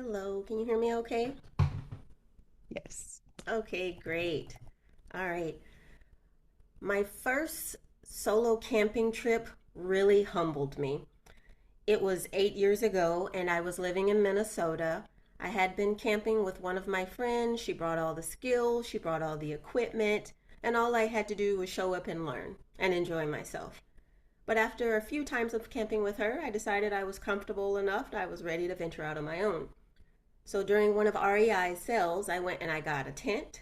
Hello, can you hear me okay? Yes. Okay, great. All right. My first solo camping trip really humbled me. It was 8 years ago, and I was living in Minnesota. I had been camping with one of my friends. She brought all the skills, she brought all the equipment, and all I had to do was show up and learn and enjoy myself. But after a few times of camping with her, I decided I was comfortable enough that I was ready to venture out on my own. So during one of REI's sales, I went and I got a tent.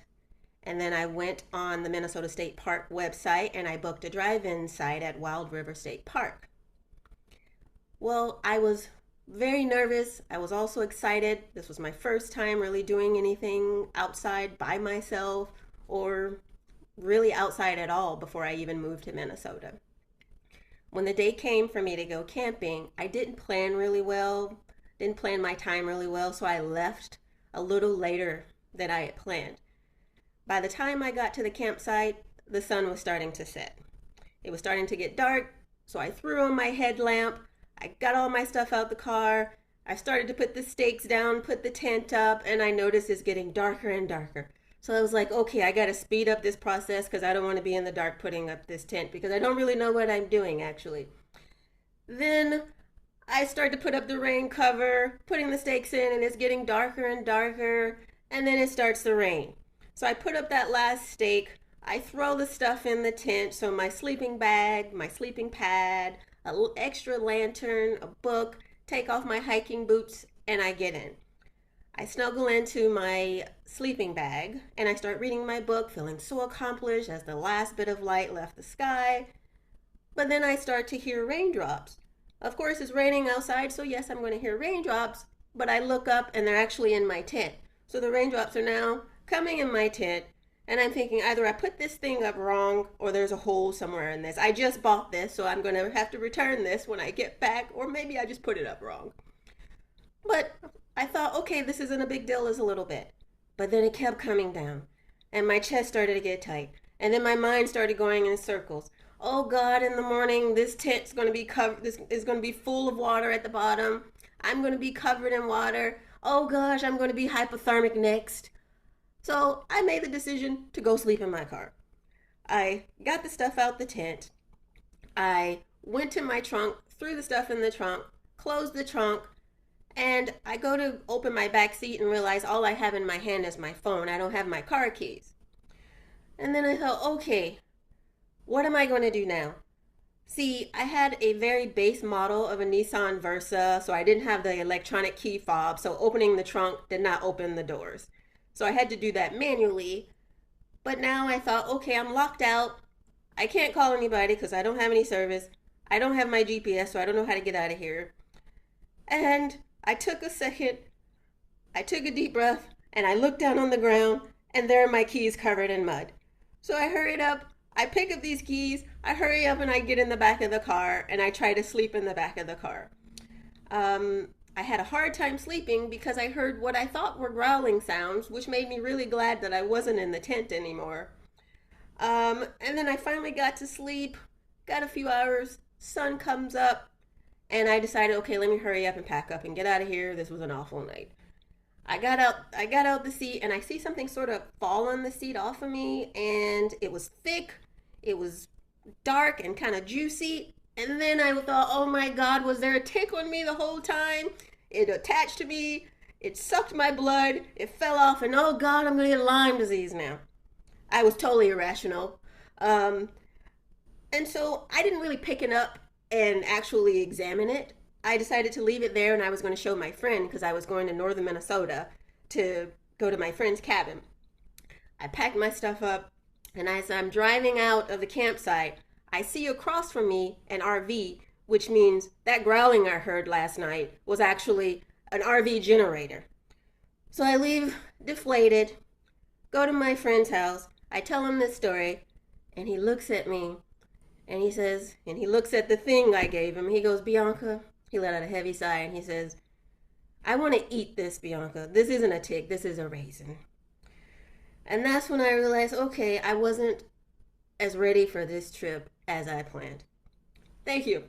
And then I went on the Minnesota State Park website and I booked a drive-in site at Wild River State Park. Well, I was very nervous. I was also excited. This was my first time really doing anything outside by myself or really outside at all before I even moved to Minnesota. When the day came for me to go camping, I didn't plan really well, didn't plan my time really well, so I left a little later than I had planned. By the time I got to the campsite, the sun was starting to set. It was starting to get dark, so I threw on my headlamp. I got all my stuff out the car. I started to put the stakes down, put the tent up, and I noticed it's getting darker and darker. So I was like, okay, I got to speed up this process because I don't want to be in the dark putting up this tent because I don't really know what I'm doing actually. Then I start to put up the rain cover, putting the stakes in, and it's getting darker and darker, and then it starts to rain. So I put up that last stake. I throw the stuff in the tent, so my sleeping bag, my sleeping pad, an extra lantern, a book, take off my hiking boots, and I get in. I snuggle into my sleeping bag and I start reading my book, feeling so accomplished as the last bit of light left the sky. But then I start to hear raindrops. Of course, it's raining outside, so yes, I'm going to hear raindrops, but I look up and they're actually in my tent. So the raindrops are now coming in my tent, and I'm thinking either I put this thing up wrong or there's a hole somewhere in this. I just bought this, so I'm going to have to return this when I get back, or maybe I just put it up wrong. But I thought, okay, this isn't a big deal as a little bit. But then it kept coming down, and my chest started to get tight. And then my mind started going in circles. Oh God, in the morning, this tent's going to be covered. This is going to be full of water at the bottom. I'm going to be covered in water. Oh gosh, I'm going to be hypothermic next. So I made the decision to go sleep in my car. I got the stuff out the tent. I went to my trunk, threw the stuff in the trunk, closed the trunk, and I go to open my back seat and realize all I have in my hand is my phone. I don't have my car keys. And then I thought, okay, what am I going to do now? See, I had a very base model of a Nissan Versa, so I didn't have the electronic key fob, so opening the trunk did not open the doors. So I had to do that manually. But now I thought, okay, I'm locked out. I can't call anybody because I don't have any service. I don't have my GPS, so I don't know how to get out of here. And I took a second, I took a deep breath, and I looked down on the ground, and there are my keys covered in mud. So I hurried up, I pick up these keys, I hurry up and I get in the back of the car, and I try to sleep in the back of the car. I had a hard time sleeping because I heard what I thought were growling sounds, which made me really glad that I wasn't in the tent anymore. And then I finally got to sleep, got a few hours, sun comes up, and I decided, okay, let me hurry up and pack up and get out of here. This was an awful night. I got out the seat and I see something sort of fall on the seat off of me, and it was thick, it was dark and kind of juicy. And then I thought, oh my God, was there a tick on me the whole time? It attached to me, it sucked my blood, it fell off, and oh God, I'm gonna get Lyme disease now. I was totally irrational. Um, and so I didn't really pick it up and actually examine it. I decided to leave it there and I was going to show my friend because I was going to northern Minnesota to go to my friend's cabin. I packed my stuff up, and as I'm driving out of the campsite, I see across from me an RV, which means that growling I heard last night was actually an RV generator. So I leave deflated, go to my friend's house, I tell him this story, and he looks at me and he says, and he looks at the thing I gave him. He goes, Bionca, he let out a heavy sigh and he says, I want to eat this, Bionca. This isn't a tick, this is a raisin. And that's when I realized, okay, I wasn't as ready for this trip as I planned. Thank you.